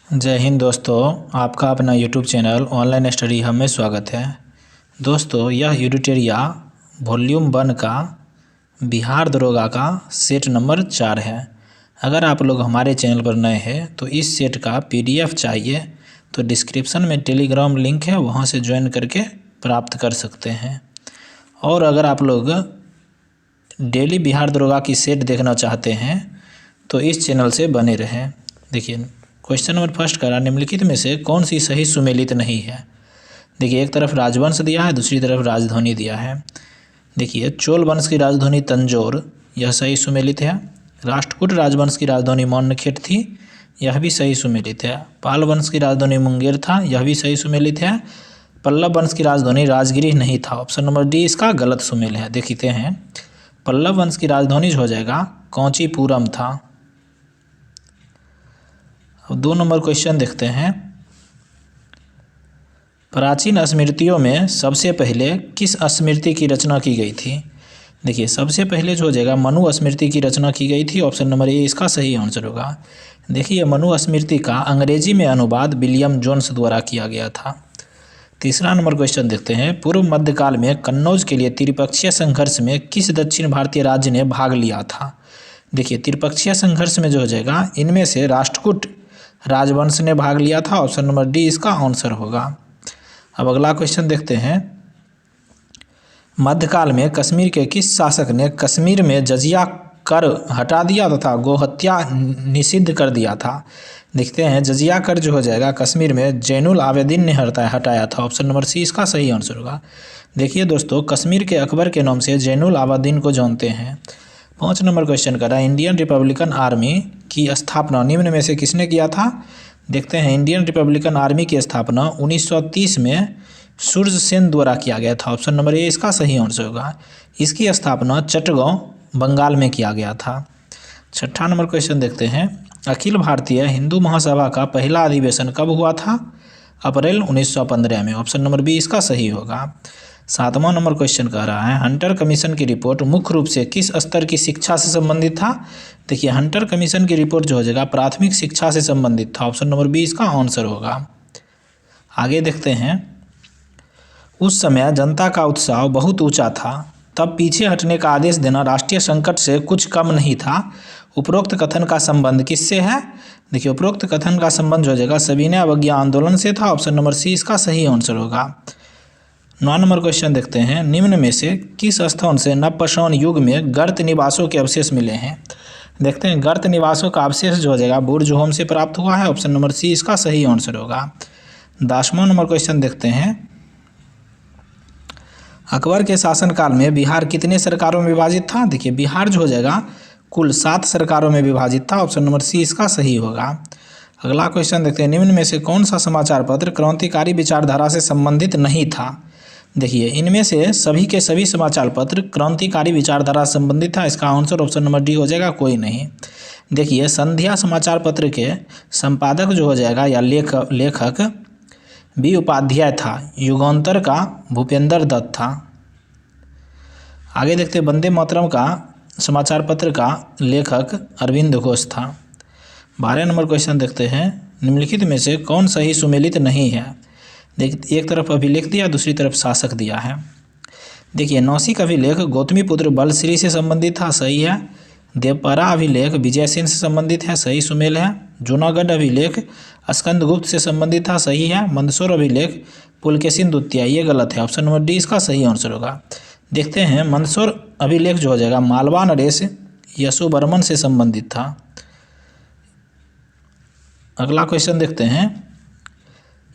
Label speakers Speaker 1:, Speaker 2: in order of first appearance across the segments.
Speaker 1: जय हिंद दोस्तों, आपका अपना YouTube channel online study hub में स्वागत है। दोस्तों, यह यूडिटेरिया वॉल्यूम 1 का बिहार दरोगा का सेट नंबर 4 है। अगर आप लोग हमारे चैनल पर नए हैं तो इस सेट का PDF चाहिए तो डिस्क्रिप्शन में टेलीग्राम लिंक है, वहां से ज्वाइन करके प्राप्त कर सकते हैं। और अगर आप लोग डेली बिहार दरोगा की सेट देखना चाहते हैं तो इस चैनल से बने रहें। देखिए, क्वेश्चन नंबर फर्स्ट करा, निम्नलिखित में से कौन सी सही सुमेलित नहीं है। देखिए, एक तरफ राजवंश दिया है, दूसरी तरफ राजधानी दिया है। देखिए, चोल वंश की राजधानी तंजौर, यह सही सुमेलित है। राष्ट्रकूट राजवंश की राजधानी मन्नखेड़ थी, यह भी सही सुमेलित है। पाल वंश की राजधानी मुंगेर था, यह भी सही सुमेलित है। पल्लव वंश की राजधानी राजगिरी नहीं था, ऑप्शन नंबर डी इसका गलत सुमेल है। देखते हैं, पल्लव वंश की राजधानी हो जाएगा कांचीपुरम था। अब 2 नंबर क्वेश्चन देखते हैं, प्राचीन स्मृतियों में सबसे पहले किस स्मृति की रचना की गई थी। देखिए, सबसे पहले जो हो जाएगा मनु स्मृति की रचना की गई थी, ऑप्शन नंबर ए इसका सही आंसर होगा। देखिए, मनु स्मृति का अंग्रेजी में अनुवाद विलियम जोन्स द्वारा किया गया था। तीसरा नंबर क्वेश्चन देखते हैं, पूर्व मध्यकाल में कन्नौज के लिए त्रिपक्षीय संघर्ष में किस दक्षिण भारतीय राज्य ने भाग लिया था। देखिए, त्रिपक्षीय संघर्ष में जो हो जाएगा इनमें से राष्ट्रकूट राजवंश ने भाग लिया था, ऑप्शन नंबर डी इसका आंसर होगा। अब अगला क्वेश्चन देखते हैं, मध्यकाल में कश्मीर के किस शासक ने कश्मीर में जजिया कर हटा दिया तथा गोहत्या निषिद्ध कर दिया था। देखते हैं, जजिया कर जो हो जाएगा कश्मीर में जैनुल आवेदीन ने हटाया था, ऑप्शन नंबर सी इसका सही आंसर होगा। देखिए दोस्तों, कश्मीर के अकबर के नाम से जैनुल आवेदीन को जानते हैं। 5 नंबर क्वेश्चन करा, इंडियन रिपब्लिकन आर्मी की स्थापना निम्न में से किसने किया था। देखते हैं, इंडियन रिपब्लिकन आर्मी की स्थापना 1930 में सूर्य सेन द्वारा किया गया था, ऑप्शन नंबर ए इसका सही आंसर होगा। इसकी स्थापना चटगांव बंगाल में किया गया था। 6ठा नंबर क्वेश्चन देखते हैं, अखिल भारतीय हिंदू महासभा का पहला अधिवेशन कब हुआ था। अप्रैल 1915 में, ऑप्शन नंबर बी इसका सही होगा। 7वां नंबर क्वेश्चन कह रहा है, हंटर कमीशन की रिपोर्ट मुख्य रूप से किस स्तर की शिक्षा से संबंधित था। देखिए, हंटर कमीशन की रिपोर्ट जो हो जाएगा प्राथमिक शिक्षा से संबंधित था, ऑप्शन नंबर बी इसका आंसर होगा। आगे देखते हैं, उस समय जनता का उत्साह बहुत ऊंचा था, तब पीछे हटने का आदेश देना राष्ट्रीय संकट से कुछ कम नहीं था। उपरोक्त कथन का संबंध किससे है। देखिए, उपरोक्त कथन का संबंध हो जाएगा सविनय अवज्ञा आंदोलन से था, ऑप्शन नंबर सी इसका सही आंसर होगा। 9 नंबर क्वेश्चन देखते हैं, निम्न में से किस स्थान से नवपाषाण युग में गर्त निवासों के अवशेष मिले हैं। देखते हैं, गर्त निवासों का अवशेष जो हो जाएगा बुर्ज से प्राप्त हुआ है, ऑप्शन नंबर सी इसका सही आंसर होगा। 10वां नंबर क्वेश्चन देखते हैं, अकबर के शासनकाल में बिहार कितने सरकारों में विभाजित था। देखिए, बिहार जो हो जाएगा कुल 7 सरकारों में विभाजित था, ऑप्शन नंबर सी इसका सही होगा। अगला क्वेश्चन देखते हैं, निम्न में से कौन सा समाचार पत्र क्रांतिकारी विचारधारा से संबंधित नहीं था। देखिए, इनमें से सभी के सभी समाचार पत्र क्रांतिकारी विचारधारा से संबंधित था, इसका आंसर ऑप्शन नंबर डी हो जाएगा, कोई नहीं। देखिए, संध्या समाचार पत्र के संपादक जो हो जाएगा या लेखक बी उपाध्याय था, युगांतर का भूपेंद्र दत्त था। आगे देखते हैं, वंदे मातरम का समाचार पत्र का लेखक अरविंद घोष था। 12 नंबर क्वेश्चन देखते हैं, निम्नलिखित में से कौन सही सुमेलित नहीं है। देखिए, एक तरफ अभिलेख दिया, दूसरी तरफ शासक दिया है। देखिए, नौसिक अभिलेख गौतमीपुत्र बलश्री से संबंधित था, सही है। देवपारा अभिलेख विजयसेन से संबंधित है, सही सुमेल है। जूनागढ़ अभिलेख स्कंदगुप्त से संबंधित था, सही है। मंदसौर अभिलेख पुलकेशिन द्वितीय, ये गलत है, ऑप्शन नंबर डी इसका सही आंसर होगा। देखते हैं, मंदसौर अभिलेख जो हो जाएगा मालवा नरेश यशोवर्मन से संबंधित था। अगला क्वेश्चन देखते हैं,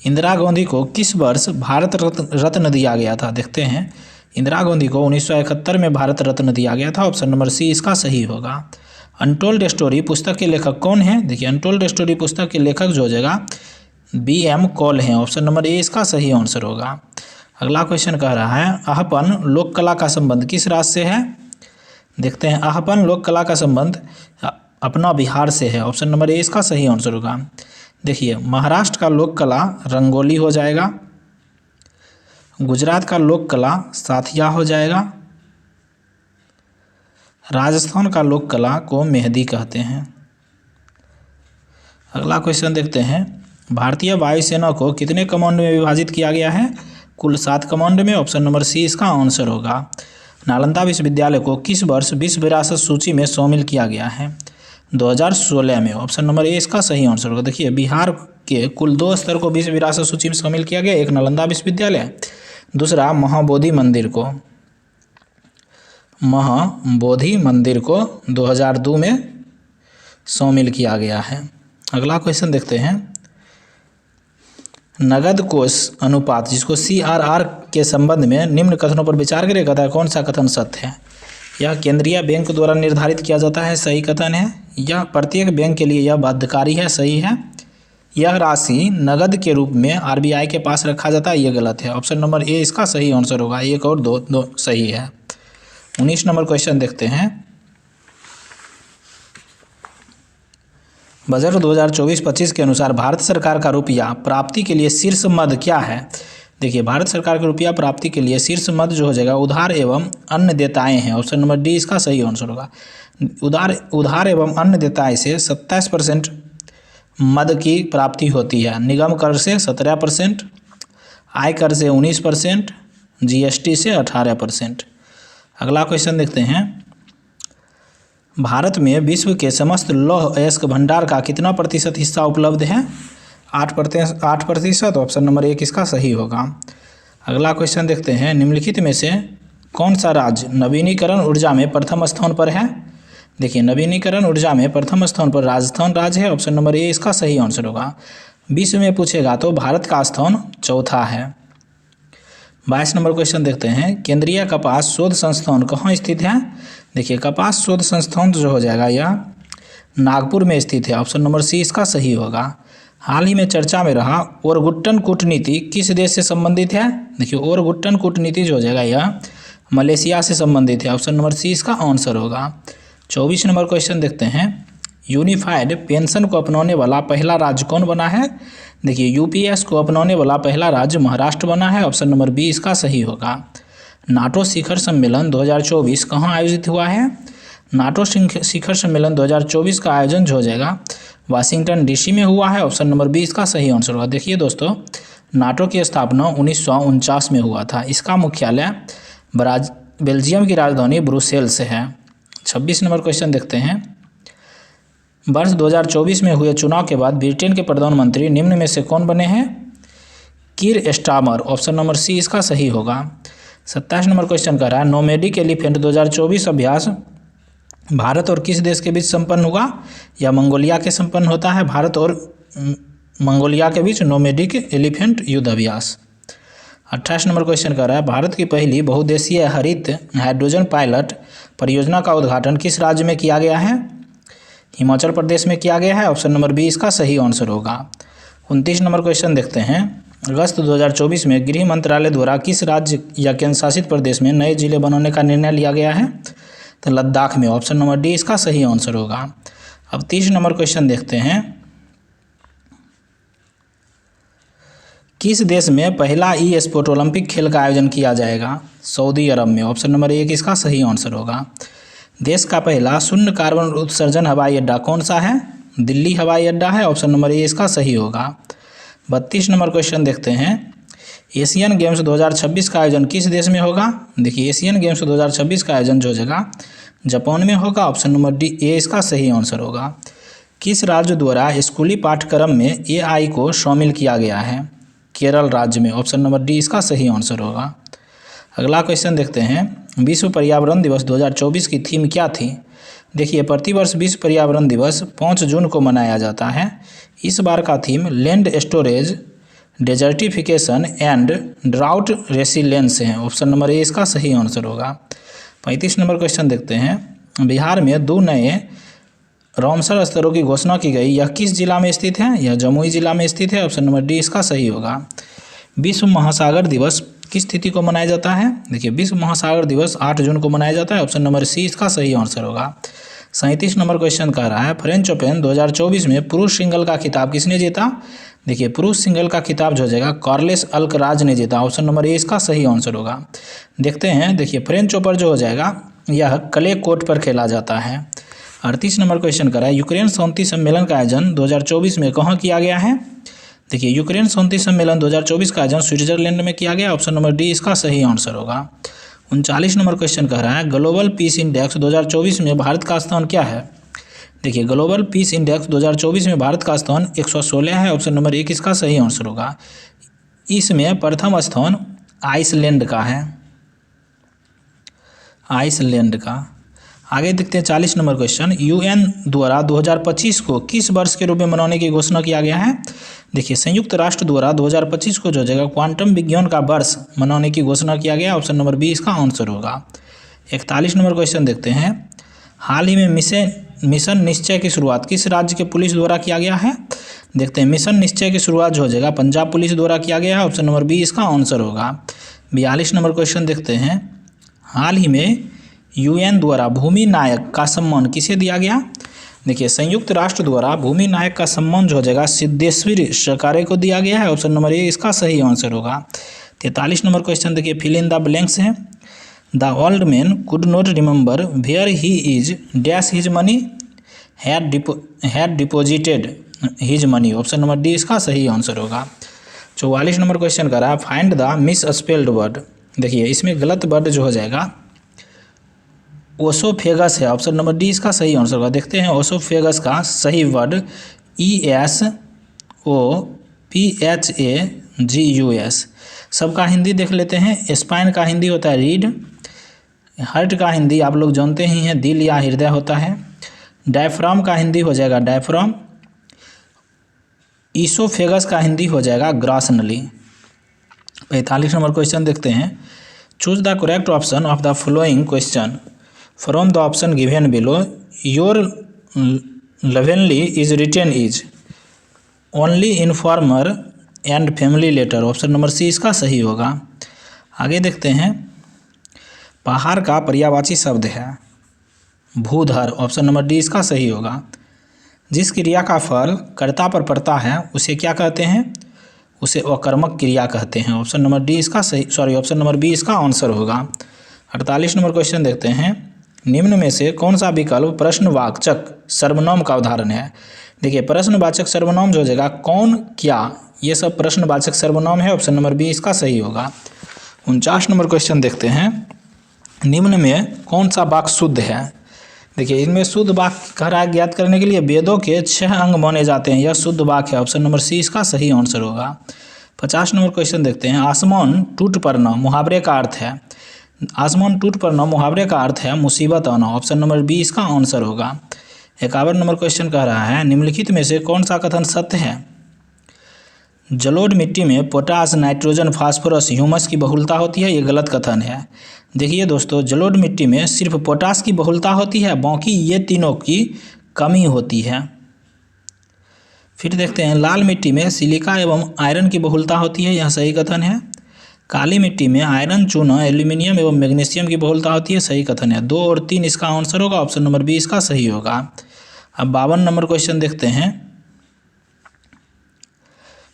Speaker 1: इंदिरा गांधी को किस वर्ष भारत रत्न दिया गया था। देखते हैं, इंदिरा गांधी को 1971 में भारत रत्न दिया गया था, ऑप्शन नंबर सी इसका सही होगा। अनटोल्ड स्टोरी पुस्तक के लेखक कौन है। देखिए, अनटोल्ड स्टोरी पुस्तक के लेखक जो हो जाएगा BM कॉल हैं, ऑप्शन नंबर ए इसका सही आंसर होगा। अगला क्वेश्चन कह रहा है, अहपन लोक कला का संबंध किस राज्य से है। देखते हैं, अहपन लोक कला का संबंध अपना बिहार से है, ऑप्शन नंबर ए इसका सही आंसर होगा। देखिए, महाराष्ट्र का लोक कला रंगोली हो जाएगा, गुजरात का लोक कला साथिया हो जाएगा, राजस्थान का लोक कला को मेहंदी कहते हैं। अगला क्वेश्चन देखते हैं, भारतीय वायुसेना को कितने कमांड में विभाजित किया गया है? कुल 7 कमांड में। ऑप्शन नंबर सी इसका आंसर होगा। नालंदा विश्वविद्यालय को किस वर्ष विश्व विरासत सूची में शामिल किया गया है? 2016 में। ऑप्शन नंबर ए इसका सही आंसर होगा। देखिए, बिहार के कुल 2 स्तर को विश्व विरासत सूची में शामिल किया गया। एक नालंदा विश्वविद्यालय, दूसरा महाबोधि मंदिर को 2002 में शामिल किया गया है। अगला क्वेश्चन देखते हैं। नगद कोष अनुपात, जिसको CRR के संबंध में निम्न कथनों पर विचार करेगा, था कौन सा कथन सत्य है? यह केंद्रीय बैंक द्वारा निर्धारित किया जाता है, सही कथन है। यह प्रत्येक बैंक के लिए यह बाध्यकारी है, सही है। यह राशि नगद के रूप में RBI के पास रखा जाता है, यह गलत है। ऑप्शन नंबर ए इसका सही आंसर होगा। 1 और 2 सही है। 19 नंबर क्वेश्चन देखते हैं। बजट 2024-25 के अनुसार भारत सरकार का रुपया प्राप्ति के लिए शीर्ष मद क्या है? देखिए, भारत सरकार के रुपया प्राप्ति के लिए शीर्ष मद जो हो जाएगा उधार एवं अन्य देयताएं हैं। ऑप्शन नंबर डी इसका सही आंसर होगा। उधार एवं अन्य देयताएं से 27% मद की प्राप्ति होती है। निगम कर से 17%, आयकर से 19%, GST से 18%। अगला क्वेश्चन देखते हैं। भारत में विश्व के समस्त लौह अयस्क भंडार का कितना प्रतिशत हिस्सा उपलब्ध है? 8%। ऑप्शन नंबर 1 इसका सही होगा। अगला क्वेश्चन देखते हैं। निम्नलिखित में से कौन सा राज्य नवीनीकरण ऊर्जा में प्रथम स्थान पर है? देखिए, नवीनीकरण ऊर्जा में प्रथम स्थान पर राजस्थान राज्य है। ऑप्शन नंबर ए इसका सही आंसर होगा। विश्व में पूछेगा तो भारत का स्थान चौथा है। 22 नंबर क्वेश्चन देखते हैं। केंद्रीय कपास शोध संस्थान कहाँ स्थित है? देखिए, कपास शोध संस्थान जो हो जाएगा यह नागपुर में स्थित है। ऑप्शन नंबर सी इसका सही होगा। हाल ही में चर्चा में रहा ओरगुट्टन कूटनीति किस देश से संबंधित है? देखिए, ओरगुट्टन कूटनीति जो हो जाएगा यह मलेशिया से संबंधित है। ऑप्शन नंबर सी इसका आंसर होगा। 24 नंबर क्वेश्चन देखते हैं। यूनिफाइड पेंशन को अपनाने वाला पहला राज्य कौन बना है? देखिए, UPS को अपनाने वाला पहला राज्य महाराष्ट्र बना है। ऑप्शन नंबर बी इसका सही होगा। नाटो शिखर सम्मेलन 2024 कहाँ आयोजित हुआ है? नाटो शिखर सम्मेलन 2024 का आयोजन जो हो जाएगा वाशिंगटन DC में हुआ है। ऑप्शन नंबर बी इसका सही आंसर होगा। देखिए दोस्तों, नाटो की स्थापना 1949 में हुआ था। इसका मुख्यालय बेल्जियम की राजधानी ब्रुसेल्स है। 26 नंबर क्वेश्चन देखते हैं। वर्ष 2024 में हुए चुनाव के बाद ब्रिटेन के प्रधानमंत्री निम्न में से कौन बने हैं? कीर स्टारमर। ऑप्शन नंबर सी इसका सही होगा। 27 नंबर क्वेश्चन कर रहा है। नोमैडिक एलिफेंट 2024 अभ्यास भारत और किस देश के बीच संपन्न हुआ? या मंगोलिया के संपन्न होता है। भारत और मंगोलिया के बीच नोमैडिक एलिफेंट युद्ध अभ्यास। 28 नंबर क्वेश्चन कर रहा है। भारत की पहली बहुउद्देशीय हरित हाइड्रोजन पायलट परियोजना का उद्घाटन किस राज्य में किया गया है? हिमाचल प्रदेश में किया गया है। ऑप्शन नंबर बी इसका सही आंसर होगा। 29 नंबर क्वेश्चन देखते हैं। अगस्त 2024 में गृह मंत्रालय द्वारा किस राज्य या केंद्र शासित प्रदेश में नए जिले बनाने का निर्णय लिया गया है? तो लद्दाख में। ऑप्शन नंबर डी इसका सही आंसर होगा। अब 30 नंबर क्वेश्चन देखते हैं। किस देश में पहला स्पोर्ट ओलंपिक खेल का आयोजन किया जाएगा? सऊदी अरब में। ऑप्शन नंबर 1 इसका सही आंसर होगा। देश का पहला शून्य कार्बन उत्सर्जन हवाई अड्डा कौन सा है? दिल्ली हवाई अड्डा है। ऑप्शन नंबर ए इसका सही होगा। 32 नंबर क्वेश्चन देखते हैं। एशियन गेम्स 2026 का आयोजन किस देश में होगा? देखिए, एशियन गेम्स 2026 का आयोजन जो जगह जापान में होगा। ऑप्शन नंबर डी ए इसका सही आंसर होगा। किस राज्य द्वारा स्कूली पाठ्यक्रम में AI को शामिल किया गया है? केरल राज्य में। ऑप्शन नंबर डी इसका सही आंसर होगा। अगला क्वेश्चन देखते हैं। विश्व पर्यावरण दिवस 2024 की थीम क्या थी? देखिए, प्रतिवर्ष विश्व पर्यावरण दिवस 5 जून को मनाया जाता है। इस बार का theme land storage, desertification and drought resilience है। ऑप्शन नंबर ए इसका सही आंसर होगा। 35 नंबर क्वेश्चन देखते हैं। बिहार में 2 नए रामसर स्तरों की घोषणा की गई। यह किस जिला में स्थित है? यह जमुई जिला में स्थित है। ऑप्शन नंबर डी इसका सही होगा। विश्व महासागर दिवस किस तिथि को मनाया जाता है? देखिए, विश्व महासागर दिवस 8 जून को मनाया जाता है। ऑप्शन नंबर सी इसका सही आंसर होगा। 37 नंबर क्वेश्चन कह रहा है। फ्रेंच ओपन 2024 में पुरुष सिंगल का खिताब किसने जीता? देखिए, पुरुष सिंगल का खिताब जो हो जाएगा कार्लोस अल्कराज ने जीता। ऑप्शन नंबर ए इसका सही आंसर होगा। देखते हैं। देखिए, फ्रेंच ओपन जो हो जाएगा यह क्ले कोर्ट पर खेला जाता है। 38 नंबर क्वेश्चन करा है। यूक्रेन शांति सम्मेलन का आयोजन 2024 में कहाँ किया गया है? देखिए यूक्रेन शांति सम्मेलन 2024 का आयोजन स्विट्जरलैंड में किया गया। ऑप्शन नंबर डी इसका सही आंसर होगा। 39 नंबर क्वेश्चन कह रहा है ग्लोबल पीस इंडेक्स 2024 में भारत का स्थान क्या है। देखिए ग्लोबल पीस इंडेक्स 2024 में भारत का स्थान 116 है। ऑप्शन नंबर एक इसका सही आंसर होगा। इसमें प्रथम स्थान आइसलैंड का है, आइसलैंड का। आगे देखते हैं 40 नंबर क्वेश्चन, यूएन द्वारा 2025 को किस वर्ष के रूप में मनाने की घोषणा किया गया है। देखिए संयुक्त राष्ट्र द्वारा 2025 को जो जगह क्वांटम विज्ञान का वर्ष मनाने की घोषणा किया गया। ऑप्शन नंबर बी इसका आंसर होगा। 41 नंबर क्वेश्चन देखते हैं, हाल ही में मिशन निश्चय की शुरुआत किस राज्य के पुलिस द्वारा किया गया है। देखते हैं मिशन निश्चय की शुरुआत जो हो जाएगा पंजाब पुलिस द्वारा किया गया है। ऑप्शन नंबर बी इसका आंसर होगा। 42 नंबर क्वेश्चन देखते हैं, हाल ही में यूएन द्वारा भूमि नायक का सम्मान किसे दिया गया। देखिए संयुक्त राष्ट्र द्वारा भूमि नायक का सम्मान जो हो जाएगा सिद्धेश्वरी सरकार को दिया गया है। ऑप्शन नंबर ए इसका सही आंसर होगा। 43 नंबर क्वेश्चन देखिए, फिल इन द ब्लैंक्स है। The old man could not remember where he is dash his money had deposited his money. Option number D इसका सही आंसर होगा। 44 नंबर क्वेश्चन कर रहा है, find the miss spelled word. देखिए इसमें गलत वर्ड जो हो जाएगा ओसोफेगस है। ऑप्शन नंबर डी इसका सही आंसर होगा। देखते हैं ओसोफेगस का सही वर्ड ESOPHAGUS। सबका हिंदी देख लेते हैं। स्पाइन का हिंदी होता है रीढ़, हार्ट का हिंदी आप लोग जानते ही हैं दिल या हृदय होता है। डायफ्राम का हिंदी हो जाएगा डायफ्राम। ईसोफेगस का हिंदी हो जाएगा ग्रासनली। 45 नंबर क्वेश्चन देखते हैं, choose the correct option of the following question from the option given below. Your lovingly is written is only informal and family letter. Option number C इसका सही होगा। आगे देखते हैं, पहाड़ का पर्यायवाची शब्द है भूधर। ऑप्शन नंबर डी इसका सही होगा। जिस क्रिया का फल कर्ता पर पड़ता है उसे क्या कहते हैं, उसे अकर्मक क्रिया कहते हैं। ऑप्शन नंबर डी इसका ऑप्शन नंबर बी इसका आंसर होगा। 48 नंबर क्वेश्चन देखते हैं, निम्न में से कौन सा विकल्प प्रश्नवाचक सर्वनाम का उदाहरण है। देखिए प्रश्नवाचक सर्वनाम जो हो जाएगा कौन, क्या, ये सब प्रश्नवाचक सर्वनाम है। ऑप्शन नंबर बी इसका सही होगा। 49 नंबर क्वेश्चन देखते हैं, निम्न में कौन सा वाक्य शुद्ध है। देखिए इनमें शुद्ध वाक्य कह रहा है ज्ञात करने के लिए वेदों के 6 अंग माने जाते हैं, यह शुद्ध वाक्य है। ऑप्शन नंबर सी इसका सही आंसर होगा। 50 नंबर क्वेश्चन देखते हैं, आसमान टूट पड़ना मुहावरे का अर्थ है। आसमान टूट पड़ना मुहावरे का अर्थ है मुसीबत आना। ऑप्शन नंबर बी इसका आंसर होगा। 51 नंबर क्वेश्चन कह रहा है, निम्नलिखित में से कौन सा कथन सत्य है। जलोढ़ मिट्टी में पोटास, नाइट्रोजन, फास्फोरस, ह्यूमस की बहुलता होती है, ये गलत कथन है। देखिए दोस्तों जलोढ़ मिट्टी में सिर्फ पोटास की बहुलता होती है, बाकी ये तीनों की कमी होती है। फिर देखते हैं, लाल मिट्टी में सिलिका एवं आयरन की बहुलता होती है, यह सही कथन है। काली मिट्टी में आयरन, चूना, एल्यूमिनियम एवं मैग्नीशियम की बहुलता होती है, सही कथन है। 2 और 3 इसका आंसर होगा। ऑप्शन नंबर बी इसका सही होगा। अब 52 नंबर क्वेश्चन देखते हैं,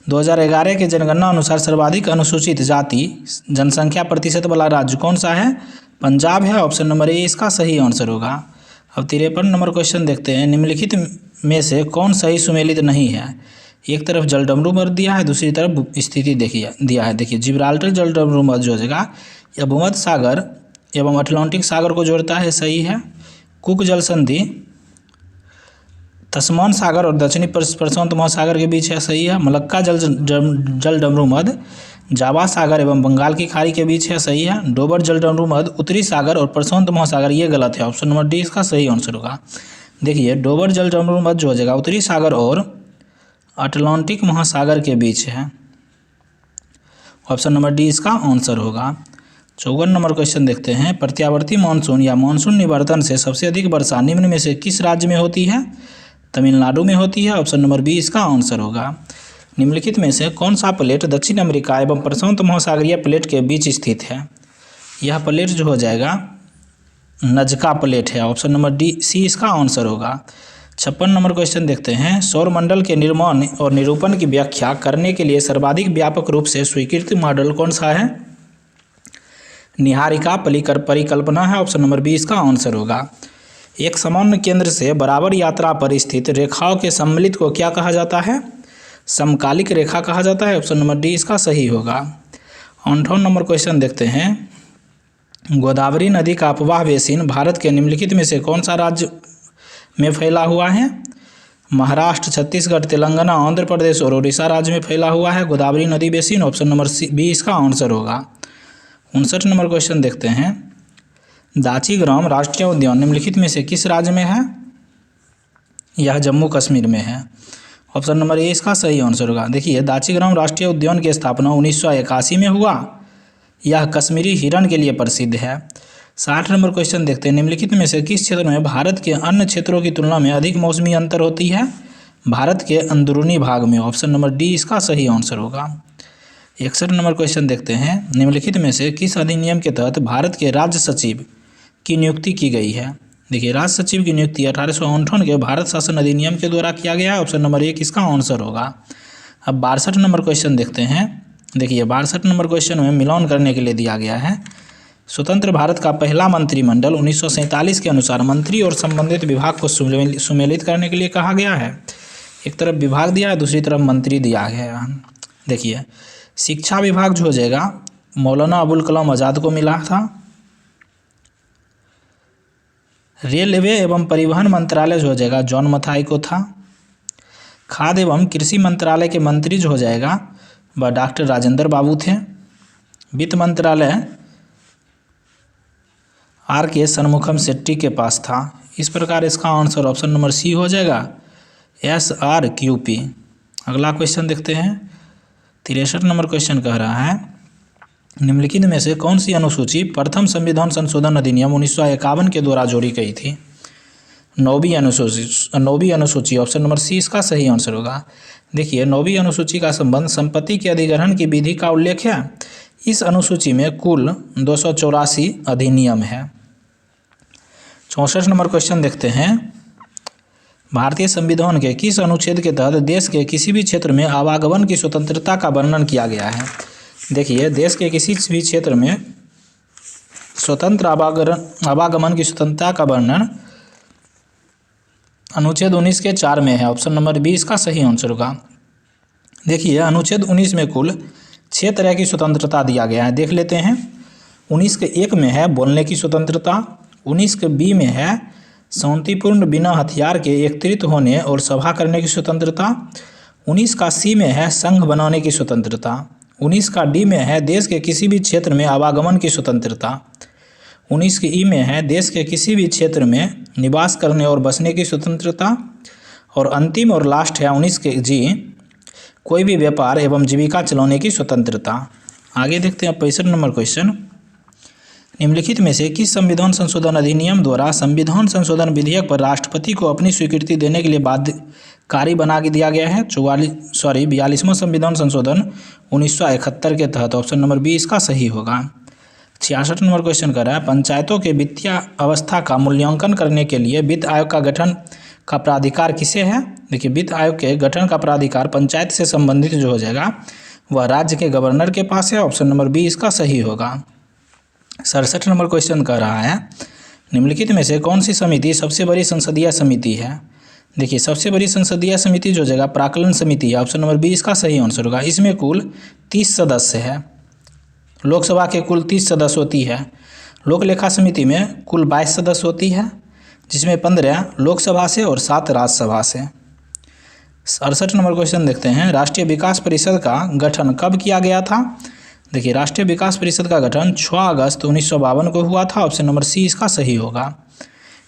Speaker 1: 2011 के जनगणना अनुसार सर्वाधिक अनुसूचित जाति जनसंख्या प्रतिशत वाला राज्य कौन सा है। पंजाब है। ऑप्शन नंबर ए इसका सही आंसर होगा। अब 53 नंबर क्वेश्चन देखते हैं, निम्नलिखित में से कौन सही सुमेलित नहीं है। एक तरफ जलडमरू मध्य दिया है, दूसरी तरफ स्थिति दिया है। देखिए जिब्राल्टर जलडमरू मध्य जो हो जाएगा यह भूमध्य सागर एवं अटलांटिक सागर को जोड़ता है, सही है। कुक जल संधि तस्मान सागर और दक्षिणी प्रशांत महासागर के बीच है, सही है। मलक्का जलडमरू मध्य जावा सागर एवं बंगाल की खाड़ी के बीच है, सही है। डोबर जलडमरू मध्य उत्तरी सागर और प्रशांत महासागर, ये गलत है। ऑप्शन नंबर डी इसका सही आंसर होगा। देखिए डोबर जलडमरू मध्य जो हो जाएगा उत्तरी सागर और अटलांटिक महासागर के बीच है। ऑप्शन नंबर डी इसका आंसर होगा। 54 नंबर क्वेश्चन देखते हैं, प्रत्यावर्ती मानसून या मानसून निवर्तन से सबसे अधिक वर्षा निम्न में से किस राज्य में होती है। तमिलनाडु में होती है। ऑप्शन नंबर बी इसका आंसर होगा। निम्नलिखित में से कौन सा प्लेट दक्षिण अमेरिका एवं प्रशांत महासागरीय प्लेट के बीच स्थित है। यह प्लेट जो हो जाएगा नजका प्लेट है। ऑप्शन नंबर डी सी इसका आंसर होगा। 56 नंबर क्वेश्चन देखते हैं, सौरमंडल के निर्माण और निरूपण की व्याख्या करने के लिए सर्वाधिक व्यापक रूप से स्वीकृत मॉडल कौन सा है। निहारिका परिकल्पना है। ऑप्शन नंबर बी इसका आंसर होगा। एक सामान्य केंद्र से बराबर यात्रा पर स्थित रेखाओं के सम्मिलित को क्या कहा जाता है। समकालिक रेखा कहा जाता है। ऑप्शन नंबर डी इसका सही होगा। 58 नंबर क्वेश्चन देखते हैं। गोदावरी नदी का अपवाह बेसिन भारत के निम्नलिखित में से कौन सा राज्य में फैला हुआ है? महाराष्ट्र, छत्तीसगढ़, तेलंगाना, आंध्र प्रदेश और उड़ीसा राज्य में फैला हुआ है गोदावरी नदी बेसिन। ऑप्शन नंबर बी इसका आंसर होगा। 59 नंबर क्वेश्चन देखते हैं। दाचीग्राम राष्ट्रीय उद्यान निम्नलिखित में से किस राज्य में है? यह जम्मू कश्मीर में है। ऑप्शन नंबर ए इसका सही आंसर होगा। देखिए, दाचीग्राम राष्ट्रीय उद्यान की स्थापना 1981 में हुआ। यह कश्मीरी हिरण के लिए प्रसिद्ध है। 60 नंबर क्वेश्चन देखते हैं। निम्नलिखित में से किस क्षेत्र में भारत के अन्य क्षेत्रों की तुलना में अधिक मौसमी अंतर होती है? भारत के अंदरूनी भाग में। ऑप्शन नंबर डी इसका सही आंसर होगा। 61 नंबर क्वेश्चन देखते हैं। निम्नलिखित में से किस अधिनियम के तहत भारत के राज्य सचिव की नियुक्ति की गई है? देखिए, राज्य सचिव की नियुक्ति 1858 के भारत शासन अधिनियम के द्वारा किया गया है। ऑप्शन नंबर 1 इसका आंसर होगा। अब 62 नंबर क्वेश्चन देखते हैं। देखिए, 62 नंबर क्वेश्चन में मिलान करने के लिए दिया गया है। स्वतंत्र भारत का पहला मंत्रिमंडल 1947 के अनुसार मंत्री और संबंधित विभाग को सुमेलित करने के लिए कहा गया है। एक तरफ विभाग दिया है, दूसरी तरफ मंत्री दिया गया है। देखिए, शिक्षा विभाग जो हो जाएगा मौलाना अबुल कलाम आज़ाद को मिला था। रेलवे एवं परिवहन मंत्रालय जो हो जाएगा जॉन मथाई को था। खाद्य एवं कृषि मंत्रालय के मंत्री जो हो जाएगा वह डॉक्टर राजेंद्र बाबू थे। वित्त मंत्रालय आर के सन्मुखम शेट्टी के पास था। इस प्रकार इसका आंसर ऑप्शन नंबर सी हो जाएगा, SRQP। अगला क्वेश्चन देखते हैं। 63 नंबर क्वेश्चन कह रहा है, निम्नलिखित में से कौन सी अनुसूची प्रथम संविधान संशोधन अधिनियम 1951 के द्वारा जोड़ी गई थी? 9वीं अनुसूची। ऑप्शन नंबर सी इसका सही आंसर होगा। देखिए, 9वीं अनुसूची का संबंध संपत्ति के अधिग्रहण की विधि का उल्लेख है। इस अनुसूची में कुल 284 अधिनियम है। 64 नंबर क्वेश्चन देखते हैं। भारतीय संविधान के किस अनुच्छेद के तहत देश के किसी भी क्षेत्र में आवागमन की स्वतंत्रता का वर्णन किया गया है? देखिए, देश के किसी भी क्षेत्र में स्वतंत्र आवागमन की स्वतंत्रता का वर्णन अनुच्छेद 19 के 4 में है। ऑप्शन नंबर बी इसका सही आंसर होगा। देखिए, अनुच्छेद 19 में कुल 6 तरह की स्वतंत्रता दिया गया है। देख लेते हैं। 19 के 1 में है बोलने की स्वतंत्रता। 19 के बी में है शांतिपूर्ण बिना हथियार के एकत्रित होने और सभा करने की स्वतंत्रता। 19 का सी में है संघ बनाने की स्वतंत्रता। 19 का डी में है देश के किसी भी क्षेत्र में आवागमन की स्वतंत्रता। 19 के ई में है देश के किसी भी क्षेत्र में निवास करने और बसने की स्वतंत्रता। और अंतिम और लास्ट है 19 के जी, कोई भी व्यापार एवं जीविका चलाने की स्वतंत्रता। आगे देखते हैं 65 नंबर क्वेश्चन। निम्नलिखित में से किस संविधान संशोधन अधिनियम द्वारा संविधान संशोधन विधेयक पर राष्ट्रपति को अपनी स्वीकृति देने के लिए बाध्यकारी बना दिया गया है? 42वां संविधान संशोधन 1971 के तहत। ऑप्शन नंबर बी इसका सही होगा। 66 नंबर क्वेश्चन कर रहा है, पंचायतों के वित्तीय अवस्था का मूल्यांकन करने के लिए वित्त आयोग का गठन का प्राधिकार किसे है? देखिए, वित्त आयोग के गठन का प्राधिकार पंचायत से संबंधित जो हो जाएगा वह राज्य के गवर्नर के पास है। ऑप्शन नंबर बी इसका सही होगा। 67 नंबर क्वेश्चन कह रहा है, निम्नलिखित में से कौन सी समिति सबसे बड़ी संसदीय समिति है? देखिए, सबसे बड़ी संसदीय समिति जो जगह प्राक्कलन समिति है। ऑप्शन नंबर बी इसका सही आंसर होगा। इसमें कुल 30 सदस्य है। लोकसभा के कुल 30 सदस्य होती है। लोक लेखा समिति में कुल 22 सदस्य होती है, जिसमें 15 लोकसभा से और 7 राज्यसभा से। 68 नंबर क्वेश्चन देखते हैं। राष्ट्रीय विकास परिषद का गठन कब किया गया था? देखिए, राष्ट्रीय विकास परिषद का गठन 6 अगस्त 1952 को हुआ था। ऑप्शन नंबर सी इसका सही होगा।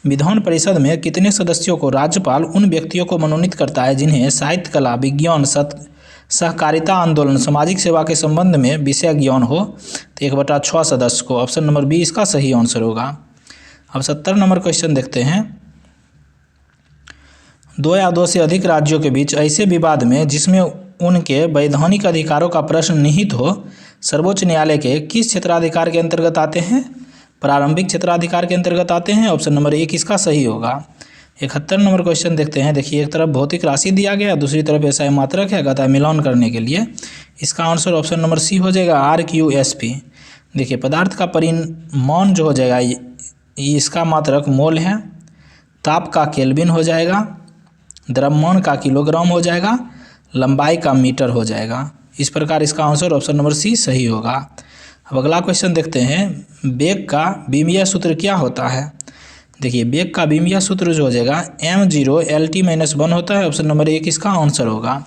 Speaker 1: विधान परिषद में कितने सदस्यों को राज्यपाल उन व्यक्तियों को मनोनीत करता है जिन्हें साहित्य, कला, विज्ञान, सहकारिता आंदोलन, सामाजिक सेवा के संबंध में विषय ज्ञान हो? तो 1/6 सदस्य को। ऑप्शन नंबर बी इसका सही आंसर होगा। अब 70 नंबर क्वेश्चन देखते हैं। 2 या 2 से अधिक राज्यों के बीच ऐसे विवाद में जिसमें उनके वैधानिक अधिकारों का प्रश्न निहित हो, सर्वोच्च न्यायालय के किस क्षेत्राधिकार के अंतर्गत आते हैं? प्रारंभिक क्षेत्राधिकार के अंतर्गत आते हैं। ऑप्शन नंबर 1 इसका सही होगा। 71 नंबर क्वेश्चन देखते हैं। देखिए, एक तरफ भौतिक राशि दिया गया, दूसरी तरफ ऐसा मात्रक है, कहता है मिलान करने के लिए। इसका आंसर ऑप्शन नंबर सी हो जाएगा, RQSP। देखिए, पदार्थ का परिमाण जो हो जाएगा इसका मात्रक मोल है, ताप का केल्विन हो जाएगा, द्रव्यमान का किलोग्राम हो जाएगा, लंबाई का मीटर हो जाएगा। इस प्रकार इसका आंसर ऑप्शन नंबर सी सही होगा। अब अगला क्वेश्चन देखते हैं, वेग का बीमीय सूत्र क्या होता है। देखिए वेग का बीमीय सूत्र जो हो जाएगा m0 LT-1 होता है। ऑप्शन नंबर 1 इसका आंसर होगा।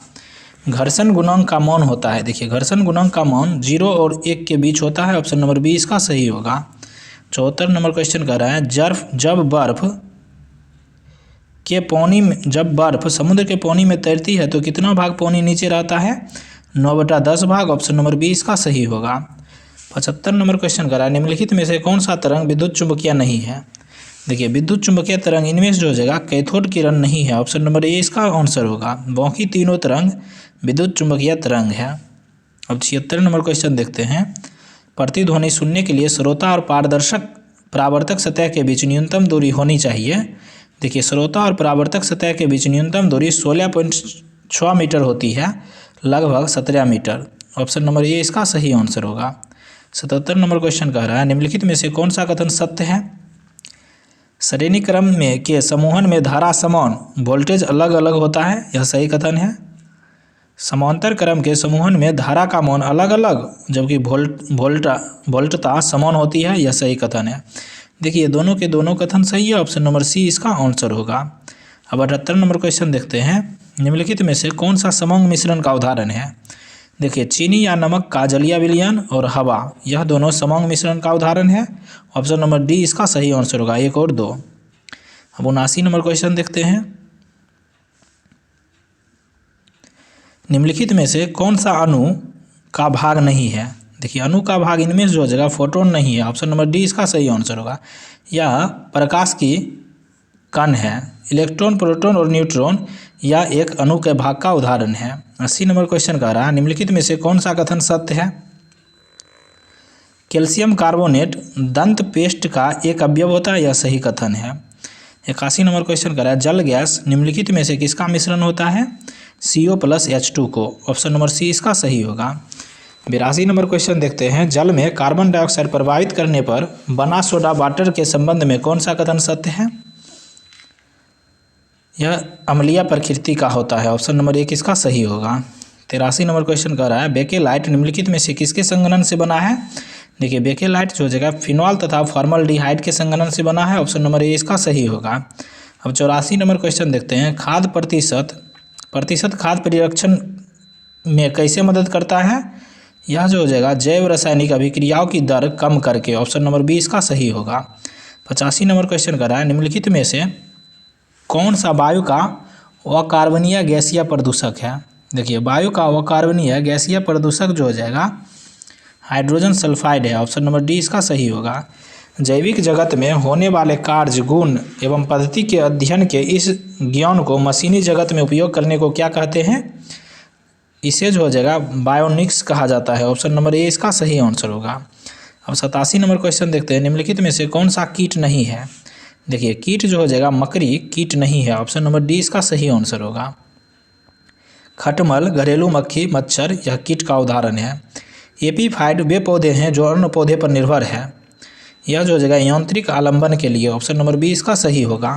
Speaker 1: घर्षण गुणांक का मान होता है, देखिए घर्षण गुणांक का मान 0 और 1 के बीच होता है। ऑप्शन नंबर बी इसका सही होगा। 74 नंबर क्वेश्चन कह रहा है, जब बर्फ समुद्र के पानी में तैरती है तो कितना भाग पानी नीचे रहता है, 9/10 भाग। ऑप्शन नंबर बी इसका सही होगा। 75 नंबर क्वेश्चन कर रहा है, निम्नलिखित में से कौन सा तरंग विद्युत चुंबकीय नहीं है। देखिए विद्युत चुंबकीय तरंग इनमें से जो हो जाएगा कैथोड किरण नहीं है। ऑप्शन नंबर ए इसका आंसर होगा। बाकी तीनों तरंग विद्युत चुंबकीय तरंग है। अब 76 नंबर क्वेश्चन देखते हैं, प्रतिध्वनि सुनने के लिए श्रोता और परावर्तक सतह के बीच न्यूनतम दूरी होनी चाहिए। देखिए श्रोता और परावर्तक सतह के बीच न्यूनतम दूरी 16.6 मीटर होती है, लगभग 17 मीटर। ऑप्शन नंबर ए इसका सही आंसर होगा। 77 नंबर क्वेश्चन कह रहा है, निम्नलिखित में से कौन सा कथन सत्य है। श्रेणी क्रम में के समूहन में धारा समान, वोल्टेज अलग अलग होता है, यह सही कथन है। समांतर क्रम के समूहन में धारा का मान अलग अलग जबकि वोल्टता समान होती है, यह सही कथन है। देखिए दोनों के दोनों कथन सही है। ऑप्शन नंबर सी इसका आंसर होगा। अब 78 नंबर क्वेश्चन देखते हैं, निम्नलिखित में से कौन सा समंग मिश्रण का उदाहरण है। देखिए चीनी या नमक का जलीय विलयन और हवा, यह दोनों समंग मिश्रण का उदाहरण है। ऑप्शन नंबर डी इसका सही आंसर होगा, 1 और 2। अब 79 नंबर क्वेश्चन देखते हैं, निम्नलिखित में से कौन सा अणु का भाग नहीं है। देखिए अणु का भाग इनमें जो हो जाएगा फोटोन नहीं है। ऑप्शन नंबर डी इसका सही आंसर होगा। यह प्रकाश की कण है। इलेक्ट्रॉन, प्रोटॉन और न्यूट्रॉन या एक अणु के भाग का उदाहरण है। 80 नंबर क्वेश्चन कह रहा है, निम्नलिखित में से कौन सा कथन सत्य है। कैल्शियम कार्बोनेट दंत पेस्ट का एक अवयव होता है, यह सही कथन है। 81 नंबर क्वेश्चन कह रहा है, जल गैस निम्नलिखित में से किसका मिश्रण होता है, CO+H2 को। ऑप्शन नंबर सी इसका सही होगा। 82 नंबर क्वेश्चन देखते हैं, जल में कार्बन डाइऑक्साइड प्रभावित करने पर बना सोडा वाटर के संबंध में कौन सा कथन सत्य है। यह अम्लीय प्रकृति का होता है। ऑप्शन नंबर 1 इसका सही होगा। 83 नंबर क्वेश्चन कह रहा है, बेकेलाइट निम्नलिखित में से किसके संघनन से बना है। देखिए बेकेलाइट जो हो जाएगा फिनॉल तथा फॉर्मल्डिहाइड के संघनन से बना है। ऑप्शन नंबर ए इसका सही होगा। अब 84 नंबर क्वेश्चन देखते हैं, खाद्य प्रतिशत खाद्य परिरक्षण में कैसे मदद करता है। यह जो हो जाएगा जैव रासायनिक अभिक्रियाओं की दर कम करके। ऑप्शन नंबर बी इसका सही होगा। 85 नंबर क्वेश्चन कर रहा है, निम्नलिखित में से कौन सा वायु का अकार्बनीय गैसीय प्रदूषक है। देखिए वायु का अकार्बनीय गैसीय प्रदूषक जो हो जाएगा हाइड्रोजन सल्फाइड है। ऑप्शन नंबर डी इसका सही होगा। जैविक जगत में होने वाले कार्य, गुण एवं पद्धति के अध्ययन के इस ज्ञान को मशीनी जगत में उपयोग करने को क्या कहते हैं। इसे जो हो जाएगा बायोनिक्स कहा जाता है। ऑप्शन नंबर ए इसका सही आंसर होगा। अब 87 नंबर क्वेश्चन देखते हैं, निम्नलिखित में से कौन सा कीट नहीं है। देखिए कीट जो हो जाएगा मकड़ी कीट नहीं है। ऑप्शन नंबर डी इसका सही आंसर होगा। खटमल, घरेलू मक्खी, मच्छर यह कीट का उदाहरण है। एपीफाइट वे पौधे हैं जो अन्य पौधे पर निर्भर है। यह जो हो जाएगा यांत्रिक आलंबन के लिए। ऑप्शन नंबर बी इसका सही होगा।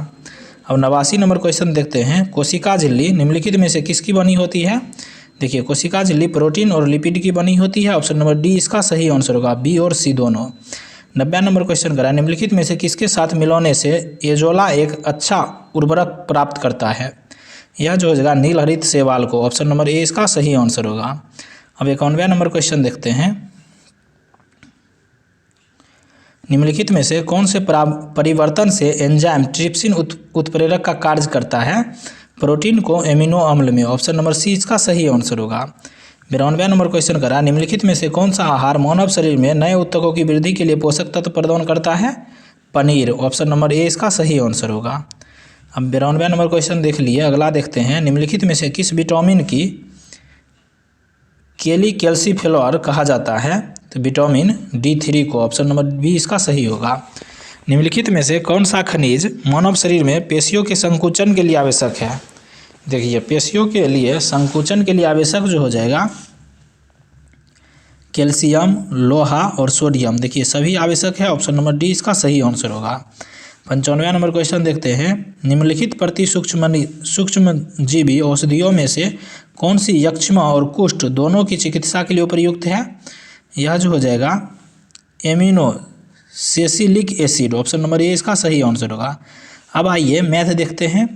Speaker 1: अब 89 नंबर क्वेश्चन देखते हैं, कोशिका झिल्ली निम्नलिखित में से किसकी बनी होती है। देखिए कोशिका झिल्ली प्रोटीन और लिपिड की बनी होती है। ऑप्शन नंबर डी इसका सही आंसर होगा, बी और सी दोनों। 90 नंबर क्वेश्चन करा, निम्नलिखित में से किसके साथ मिलाने से एजोला एक अच्छा उर्वरक प्राप्त करता है। यह जो हो जाएगा नील हरित शैवाल को। ऑप्शन नंबर ए इसका सही आंसर होगा। अब 91 नंबर क्वेश्चन देखते हैं, निम्नलिखित में से कौन से परिवर्तन से एंजाइम ट्रिप्सिन उत्प्रेरक का कार्य करता है प्रोटीन को एमिनो अम्ल में। ऑप्शन नंबर सी इसका सही आंसर होगा। 92 नंबर क्वेश्चन करा, निम्नलिखित में से कौन सा आहार मानव शरीर में नए ऊतकों की वृद्धि के लिए पोषक तत्व प्रदान करता है। पनीर। ऑप्शन नंबर ए इसका सही आंसर होगा। अब 92 नंबर क्वेश्चन देख लिए। अगला देखते हैं, निम्नलिखित में से किस विटामिन की कैल्सीफेरॉल कहा जाता है। तो विटामिन D3 को। ऑप्शन नंबर बी इसका सही होगा। निम्नलिखित में से कौन सा खनिज मानव शरीर में पेशियों के संकुचन के लिए आवश्यक है। देखिए पेशियों के लिए संकुचन के लिए आवश्यक जो हो जाएगा कैल्शियम, लोहा और सोडियम। देखिए सभी आवश्यक है। ऑप्शन नंबर डी इसका सही आंसर होगा। 95 नंबर क्वेश्चन देखते हैं, निम्नलिखित प्रति सूक्ष्म जीवी औषधियों में से कौन सी यक्ष्मा और कुष्ठ दोनों की चिकित्सा के लिए उपयुक्त है? यह जो हो जाएगा एमिनोसेसिलिक एसिड, ऑप्शन नंबर ए इसका सही आंसर होगा। अब आइए मैथ देखते हैं।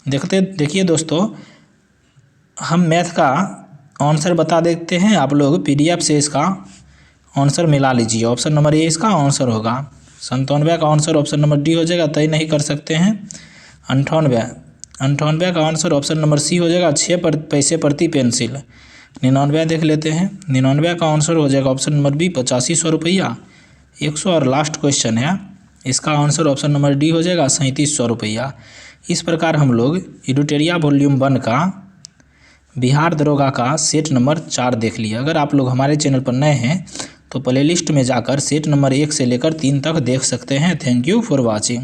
Speaker 1: देखिए दोस्तों, हम मैथ का आंसर बता देते हैं, आप लोग पीडीएफ से इसका आंसर मिला लीजिए। ऑप्शन नंबर ए इसका आंसर होगा। 97 का आंसर ऑप्शन नंबर डी हो जाएगा, तय नहीं कर सकते हैं। 98 का आंसर ऑप्शन नंबर सी हो जाएगा, 6 पैसे प्रति पेंसिल। 99 देख लेते हैं। 99 का आंसर हो जाएगा ऑप्शन नंबर बी, 8500 रुपया। 100 और लास्ट क्वेश्चन है, इसका आंसर ऑप्शन नंबर डी हो जाएगा, 3700 रुपया। इस प्रकार हम लोग एडुटेरिया वॉल्यूम 1 का बिहार दरोगा का सेट नंबर 4 देख लिया। अगर आप लोग हमारे चैनल पर नए हैं तो प्लेलिस्ट में जाकर सेट नंबर 1 से लेकर 3 तक देख सकते हैं। Thank you for watching.